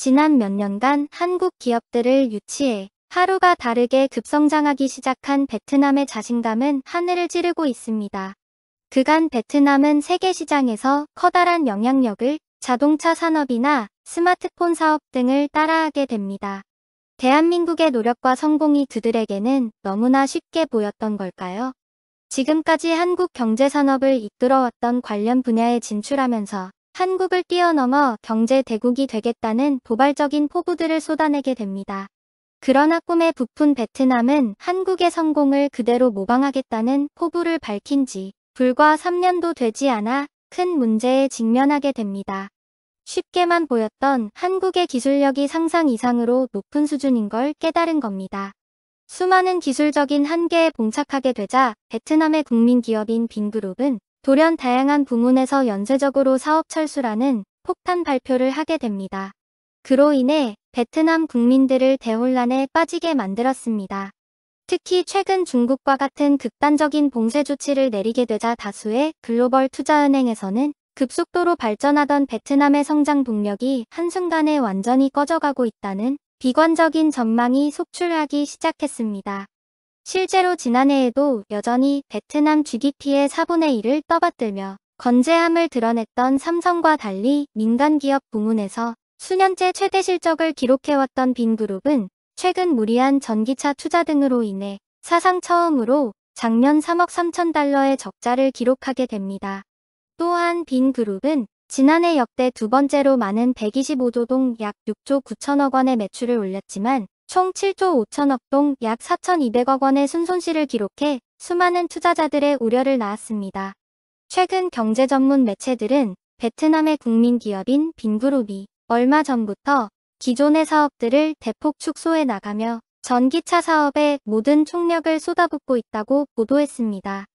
지난 몇 년간 한국 기업들을 유치해 하루가 다르게 급성장하기 시작한 베트남의 자신감은 하늘을 찌르고 있습니다. 그간 베트남은 세계 시장에서 커다란 영향력을 자동차 산업이나 스마트폰 사업 등을 따라하게 됩니다. 대한민국의 노력과 성공이 그들에게는 너무나 쉽게 보였던 걸까요? 지금까지 한국 경제산업을 이끌어왔던 관련 분야에 진출하면서 한국을 뛰어넘어 경제 대국이 되겠다는 도발적인 포부들을 쏟아내게 됩니다. 그러나 꿈에 부푼 베트남은 한국의 성공을 그대로 모방하겠다는 포부를 밝힌 지 불과 3년도 되지 않아 큰 문제에 직면하게 됩니다. 쉽게만 보였던 한국의 기술력이 상상 이상으로 높은 수준인 걸 깨달은 겁니다. 수많은 기술적인 한계에 봉착하게 되자 베트남의 국민 기업인 빈그룹은 돌연 다양한 부문에서 연쇄적으로 사업 철수라는 폭탄 발표를 하게 됩니다. 그로 인해 베트남 국민들을 대혼란에 빠지게 만들었습니다. 특히 최근 중국과 같은 극단적인 봉쇄 조치를 내리게 되자 다수의 글로벌 투자은행에서는 급속도로 발전하던 베트남의 성장 동력이 한순간에 완전히 꺼져가고 있다는 비관적인 전망이 속출하기 시작했습니다. 실제로 지난해에도 여전히 베트남 GDP의 4분의 1을 떠받들며 건재함을 드러냈던 삼성과 달리 민간기업 부문에서 수년째 최대 실적을 기록해왔던 빈그룹은 최근 무리한 전기차 투자 등으로 인해 사상 처음으로 작년 3억 3천 달러의 적자를 기록하게 됩니다. 또한 빈그룹은 지난해 역대 두 번째로 많은 125조 동 약 6조 9천억 원의 매출을 올렸지만 총 7조 5천억 동 약 4,200억 원의 순손실을 기록해 수많은 투자자들의 우려를 낳았습니다. 최근 경제 전문 매체들은 베트남의 국민 기업인 빈그룹이 얼마 전부터 기존의 사업들을 대폭 축소해 나가며 전기차 사업에 모든 총력을 쏟아붓고 있다고 보도했습니다.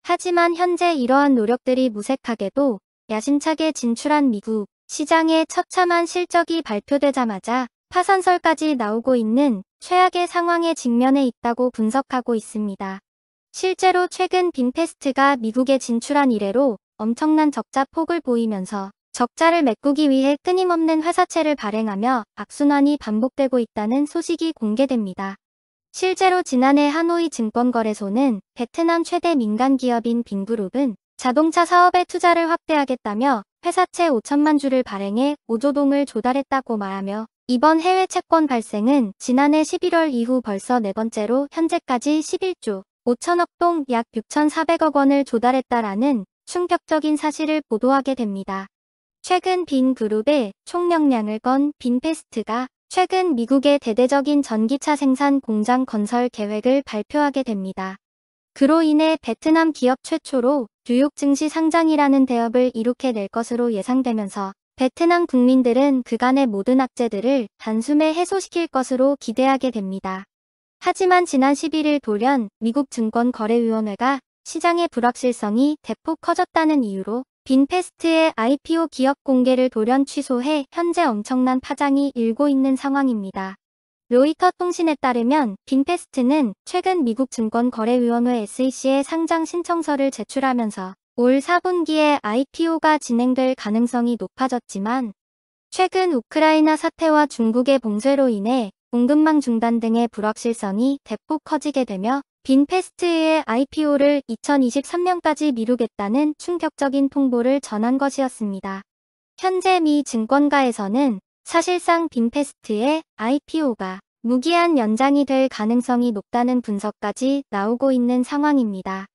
하지만 현재 이러한 노력들이 무색하게도 야심차게 진출한 미국 시장의 처참한 실적이 발표되자마자 파산설까지 나오고 있는 최악의 상황에 직면해 있다고 분석하고 있습니다. 실제로 최근 빈페스트가 미국에 진출한 이래로 엄청난 적자 폭을 보이면서 적자를 메꾸기 위해 끊임없는 회사채를 발행하며 악순환이 반복되고 있다는 소식이 공개됩니다. 실제로 지난해 하노이 증권거래소는 베트남 최대 민간기업인 빈그룹은 자동차 사업에 투자를 확대하겠다며 회사채 5천만 주를 발행해 5조 동을 조달했다고 말하며 이번 해외 채권 발생은 지난해 11월 이후 벌써 네 번째로 현재까지 11조 5천억 동 약 6,400억 원을 조달했다라는 충격적인 사실을 보도하게 됩니다. 최근 빈그룹의 총역량을 건 빈페스트가 최근 미국의 대대적인 전기차 생산 공장 건설 계획을 발표하게 됩니다. 그로 인해 베트남 기업 최초로 뉴욕 증시 상장이라는 대업을 이룩해 낼 것으로 예상되면서 베트남 국민들은 그간의 모든 악재들을 단숨에 해소시킬 것으로 기대하게 됩니다. 하지만 지난 11일 돌연 미국 증권거래위원회가 시장의 불확실성이 대폭 커졌다는 이유로 빈페스트의 IPO 기업 공개를 돌연 취소해 현재 엄청난 파장이 일고 있는 상황입니다. 로이터 통신에 따르면 빈페스트는 최근 미국 증권거래위원회 SEC에 상장 신청서를 제출하면서 올 4분기에 IPO가 진행될 가능성이 높아졌지만 최근 우크라이나 사태와 중국의 봉쇄로 인해 공급망 중단 등의 불확실성이 대폭 커지게 되며 빈페스트의 IPO를 2023년까지 미루겠다는 충격적인 통보를 전한 것이었습니다. 현재 미 증권가에서는 사실상 빈페스트의 IPO가 무기한 연장이 될 가능성이 높다는 분석까지 나오고 있는 상황입니다.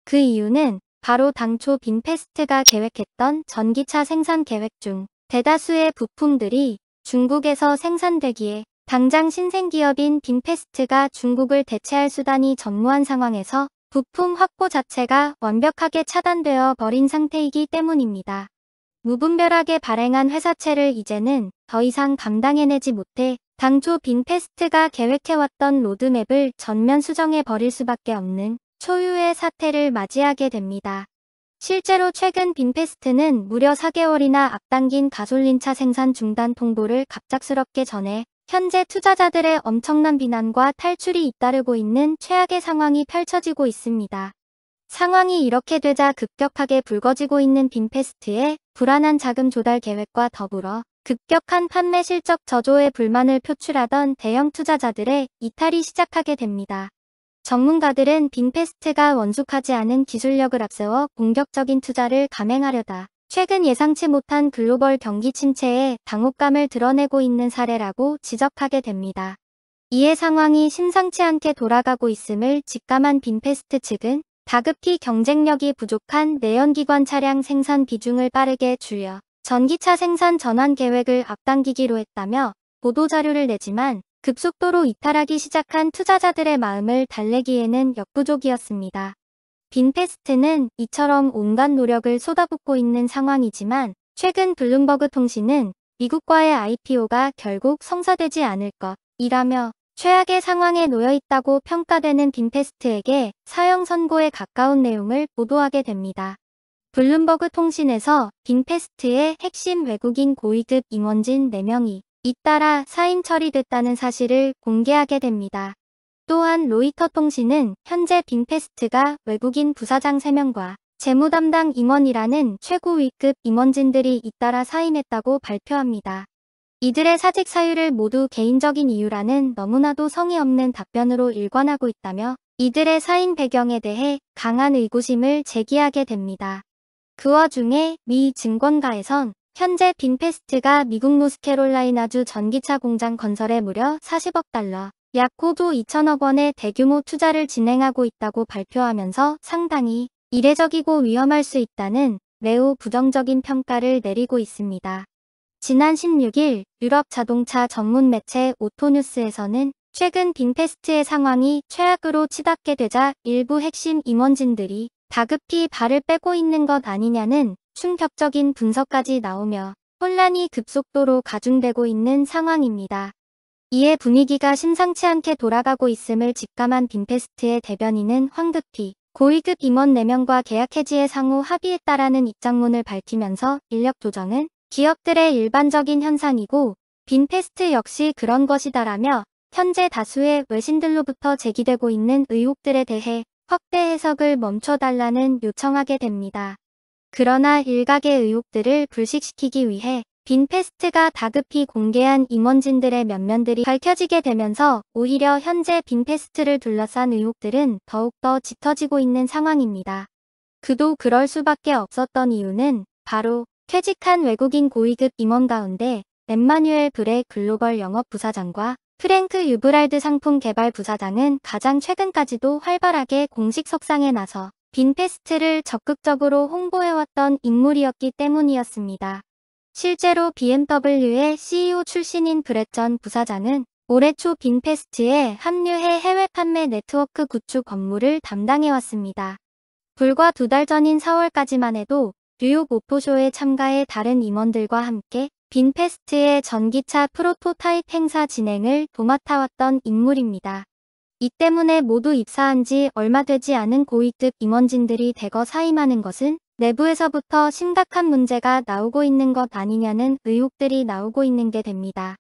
그 이유는 바로 당초 빈페스트가 계획했던 전기차 생산 계획 중 대다수의 부품들이 중국에서 생산되기에 당장 신생기업인 빈페스트가 중국을 대체할 수단이 전무한 상황에서 부품 확보 자체가 완벽하게 차단되어 버린 상태이기 때문입니다. 무분별하게 발행한 회사채를 이제는 더 이상 감당해내지 못해 당초 빈페스트가 계획해왔던 로드맵을 전면 수정해 버릴 수밖에 없는 초유의 사태를 맞이하게 됩니다. 실제로 최근 빈페스트는 무려 4개월이나 앞당긴 가솔린차 생산 중단 통보를 갑작스럽게 전해 현재 투자자들의 엄청난 비난과 탈출이 잇따르고 있는 최악의 상황이 펼쳐지고 있습니다. 상황이 이렇게 되자 급격하게 붉어지고 있는 빈페스트의 불안한 자금 조달 계획과 더불어 급격한 판매 실적 저조에 불만을 표출하던 대형 투자자들의 이탈이 시작하게 됩니다. 전문가들은 빈페스트가 원숙하지 않은 기술력을 앞세워 공격적인 투자를 감행하려다 최근 예상치 못한 글로벌 경기 침체에 당혹감을 드러내고 있는 사례라고 지적하게 됩니다. 이에 상황이 심상치 않게 돌아가고 있음을 직감한 빈페스트 측은 다급히 경쟁력이 부족한 내연기관 차량 생산 비중을 빠르게 줄여 전기차 생산 전환 계획을 앞당기기로 했다며 보도자료를 내지만 급속도로 이탈하기 시작한 투자자들의 마음을 달래기에는 역부족이었습니다. 빈페스트는 이처럼 온갖 노력을 쏟아붓고 있는 상황이지만 최근 블룸버그 통신은 미국과의 IPO가 결국 성사되지 않을 것이라며 최악의 상황에 놓여 있다고 평가되는 빈페스트에게 사형 선고에 가까운 내용을 보도하게 됩니다. 블룸버그 통신에서 빈페스트의 핵심 외국인 고위급 임원진 4명이 잇따라 사임 처리됐다는 사실을 공개하게 됩니다. 또한 로이터 통신은 현재 빈페스트가 외국인 부사장 3명과 재무담당 임원이라는 최고위급 임원진들이 잇따라 사임했다고 발표합니다. 이들의 사직 사유를 모두 개인적인 이유라는 너무나도 성의 없는 답변으로 일관하고 있다며 이들의 사임 배경에 대해 강한 의구심을 제기하게 됩니다. 그 와중에 미 증권가에선 현재 빈페스트가 미국 노스캐롤라이나주 전기차 공장 건설에 무려 40억 달러, 약 9조 2천억 원의 대규모 투자를 진행하고 있다고 발표하면서 상당히 이례적이고 위험할 수 있다는 매우 부정적인 평가를 내리고 있습니다. 지난 16일 유럽 자동차 전문 매체 오토뉴스에서는 최근 빈페스트의 상황이 최악으로 치닫게 되자 일부 핵심 임원진들이 다급히 발을 빼고 있는 것 아니냐는 충격적인 분석까지 나오며 혼란이 급속도로 가중되고 있는 상황입니다. 이에 분위기가 심상치 않게 돌아가고 있음을 직감한 빈페스트의 대변인은 황급히 고위급 임원 4명과 계약 해지의 상호 합의했다라는 입장문을 밝히면서 인력 조정은 기업들의 일반적인 현상이고 빈페스트 역시 그런 것이다라며 현재 다수의 외신들로부터 제기되고 있는 의혹들에 대해 확대 해석을 멈춰달라는 요청하게 됩니다. 그러나 일각의 의혹들을 불식시키기 위해 빈페스트가 다급히 공개한 임원진들의 면면들이 밝혀지게 되면서 오히려 현재 빈페스트를 둘러싼 의혹들은 더욱더 짙어지고 있는 상황입니다. 그도 그럴 수밖에 없었던 이유는 바로 퇴직한 외국인 고위급 임원 가운데 엠마뉴엘 브레 글로벌 영업 부사장과 프랭크 유브랄드 상품 개발 부사장은 가장 최근까지도 활발하게 공식 석상에 나서 빈페스트를 적극적으로 홍보해왔던 인물이었기 때문이었습니다. 실제로 BMW의 CEO 출신인 브렛 전 부사장은 올해 초 빈페스트에 합류해 해외 판매 네트워크 구축 업무를 담당해왔습니다. 불과 2달 전인 4월까지만 해도 뉴욕 오토쇼에 참가해 다른 임원들과 함께 빈페스트의 전기차 프로토타입 행사 진행을 도맡아왔던 인물입니다. 이 때문에 모두 입사한 지 얼마 되지 않은 고위급 임원진들이 대거 사임하는 것은 내부에서부터 심각한 문제가 나오고 있는 것 아니냐는 의혹들이 나오고 있는 게 됩니다.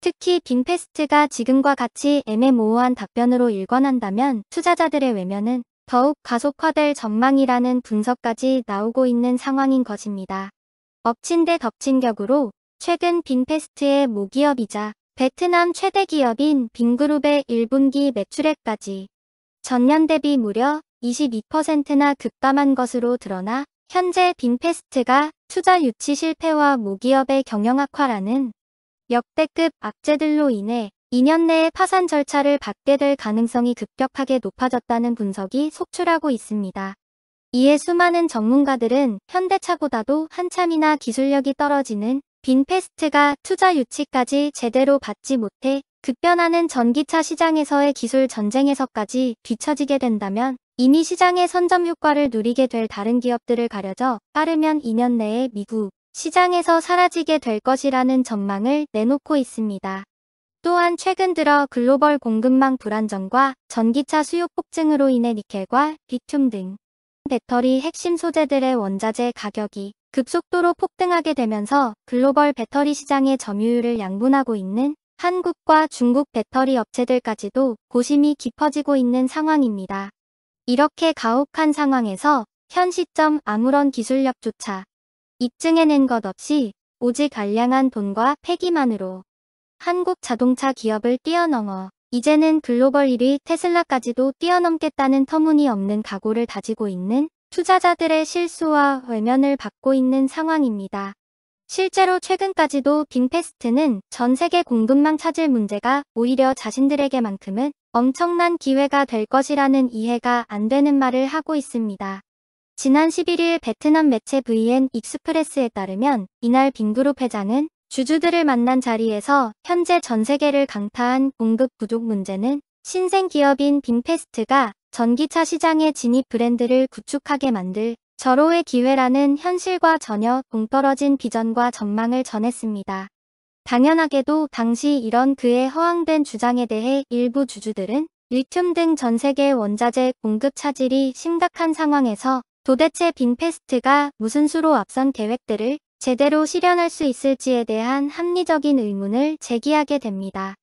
특히 빈페스트가 지금과 같이 애매모호한 답변으로 일관한다면 투자자들의 외면은 더욱 가속화될 전망이라는 분석까지 나오고 있는 상황인 것입니다. 엎친 데 덮친 격으로 최근 빈페스트의 모기업이자 베트남 최대 기업인 빈그룹의 1분기 매출액까지 전년 대비 무려 22%나 급감한 것으로 드러나 현재 빈페스트가 투자 유치 실패와 모기업의 경영 악화라는 역대급 악재들로 인해 2년 내에 파산 절차를 밟게 될 가능성이 급격하게 높아졌다는 분석이 속출하고 있습니다. 이에 수많은 전문가들은 현대차보다도 한참이나 기술력이 떨어지는 빈페스트가 투자 유치까지 제대로 받지 못해 급변하는 전기차 시장에서의 기술 전쟁에서까지 뒤처지게 된다면 이미 시장의 선점 효과를 누리게 될 다른 기업들을 가려져 빠르면 2년 내에 미국 시장에서 사라지게 될 것이라는 전망을 내놓고 있습니다. 또한 최근 들어 글로벌 공급망 불안정과 전기차 수요 폭증으로 인해 니켈과 리튬 등 배터리 핵심 소재들의 원자재 가격이 급속도로 폭등하게 되면서 글로벌 배터리 시장의 점유율을 양분하고 있는 한국과 중국 배터리 업체들까지도 고심이 깊어지고 있는 상황입니다. 이렇게 가혹한 상황에서 현 시점 아무런 기술력조차 입증해낸 것 없이 오직 알량한 돈과 패기만으로 한국 자동차 기업을 뛰어넘어 이제는 글로벌 1위 테슬라까지도 뛰어넘겠다는 터무니없는 각오를 다지고 있는 투자자들의 실수와 외면을 받고 있는 상황입니다. 실제로 최근까지도 빈패스트는 전 세계 공급망 차질 문제가 오히려 자신들에게만큼은 엄청난 기회가 될 것이라는 이해가 안 되는 말을 하고 있습니다. 지난 11일 베트남 매체 VN 익스프레스에 따르면 이날 빈그룹 회장은 주주들을 만난 자리에서 현재 전 세계를 강타한 공급 부족 문제는 신생 기업인 빈패스트가 전기차 시장의 진입 브랜드를 구축하게 만들 절호의 기회라는 현실과 전혀 동떨어진 비전과 전망을 전했습니다. 당연하게도 당시 이런 그의 허황된 주장에 대해 일부 주주들은 리튬 등 전 세계 원자재 공급 차질이 심각한 상황에서 도대체 빈패스트가 무슨 수로 앞선 계획들을 제대로 실현할 수 있을지에 대한 합리적인 의문을 제기하게 됩니다.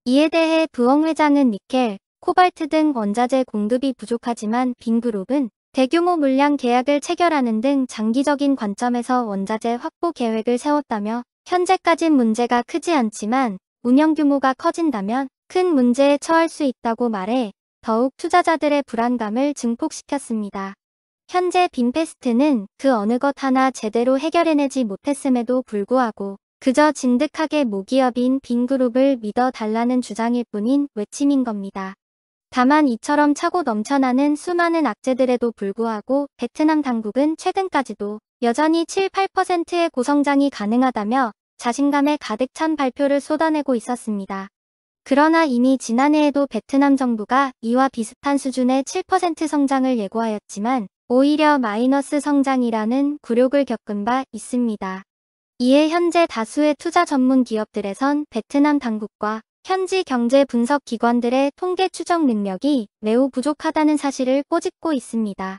이에 대해 부엉 회장은 니켈, 코발트 등 원자재 공급이 부족하지만 빈그룹은 대규모 물량 계약을 체결하는 등 장기적인 관점에서 원자재 확보 계획을 세웠다며 현재까진 문제가 크지 않지만 운영 규모가 커진다면 큰 문제에 처할 수 있다고 말해 더욱 투자자들의 불안감을 증폭시켰습니다. 현재 빈패스트는 그 어느 것 하나 제대로 해결해내지 못했음에도 불구하고 그저 진득하게 모기업인 빈그룹을 믿어달라는 주장일 뿐인 외침인 겁니다. 다만 이처럼 차고 넘쳐나는 수많은 악재들에도 불구하고 베트남 당국은 최근까지도 여전히 7~8%의 고성장이 가능하다며 자신감에 가득 찬 발표를 쏟아내고 있었습니다. 그러나 이미 지난해에도 베트남 정부가 이와 비슷한 수준의 7% 성장을 예고하였지만 오히려 마이너스 성장이라는 굴욕을 겪은 바 있습니다. 이에 현재 다수의 투자 전문 기업들에선 베트남 당국과 현지 경제 분석 기관들의 통계 추적 능력이 매우 부족하다는 사실을 꼬집고 있습니다.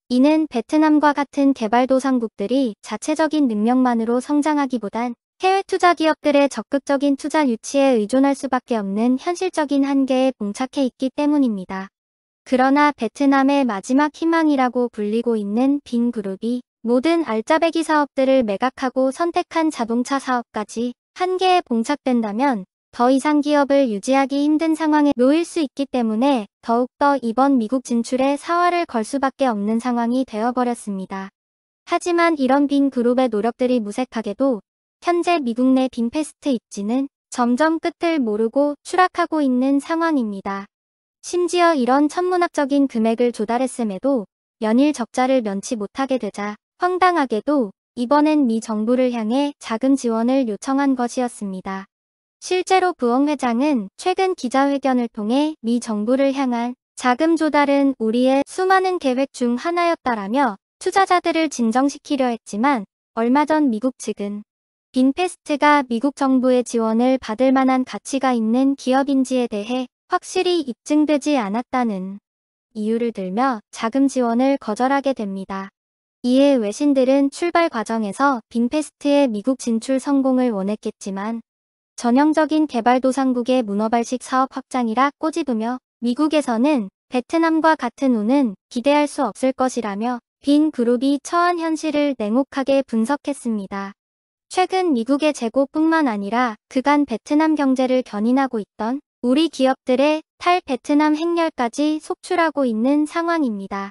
이는 베트남과 같은 개발도상국들이 자체적인 능력만으로 성장하기보단 해외 투자 기업들의 적극적인 투자 유치에 의존할 수밖에 없는 현실적인 한계에 봉착해 있기 때문입니다. 그러나 베트남의 마지막 희망이라고 불리고 있는 빈그룹이 모든 알짜배기 사업들을 매각하고 선택한 자동차 사업까지 한계에 봉착된다면 더 이상 기업을 유지하기 힘든 상황에 놓일 수 있기 때문에 더욱더 이번 미국 진출에 사활을 걸 수밖에 없는 상황이 되어버렸습니다. 하지만 이런 빈그룹의 노력들이 무색하게도 현재 미국 내 빈패스트 입지는 점점 끝을 모르고 추락하고 있는 상황입니다. 심지어 이런 천문학적인 금액을 조달했음에도 연일 적자를 면치 못하게 되자 황당하게도 이번엔 미 정부를 향해 자금 지원을 요청한 것이었습니다. 실제로 부엉 회장은 최근 기자회견을 통해 미 정부를 향한 자금 조달은 우리의 수많은 계획 중 하나였다라며 투자자들을 진정시키려 했지만 얼마 전 미국 측은 빈패스트가 미국 정부의 지원을 받을 만한 가치가 있는 기업인지에 대해 확실히 입증되지 않았다는 이유를 들며 자금 지원을 거절하게 됩니다. 이에 외신들은 출발 과정에서 빈패스트의 미국 진출 성공을 원했겠지만 전형적인 개발도상국의 문어발식 사업 확장이라 꼬집으며 미국에서는 베트남과 같은 우는 기대할 수 없을 것이라며 빈그룹이 처한 현실을 냉혹하게 분석했습니다. 최근 미국의 재고뿐만 아니라 그간 베트남 경제를 견인하고 있던 우리 기업들의 탈베트남 행렬까지 속출하고 있는 상황입니다.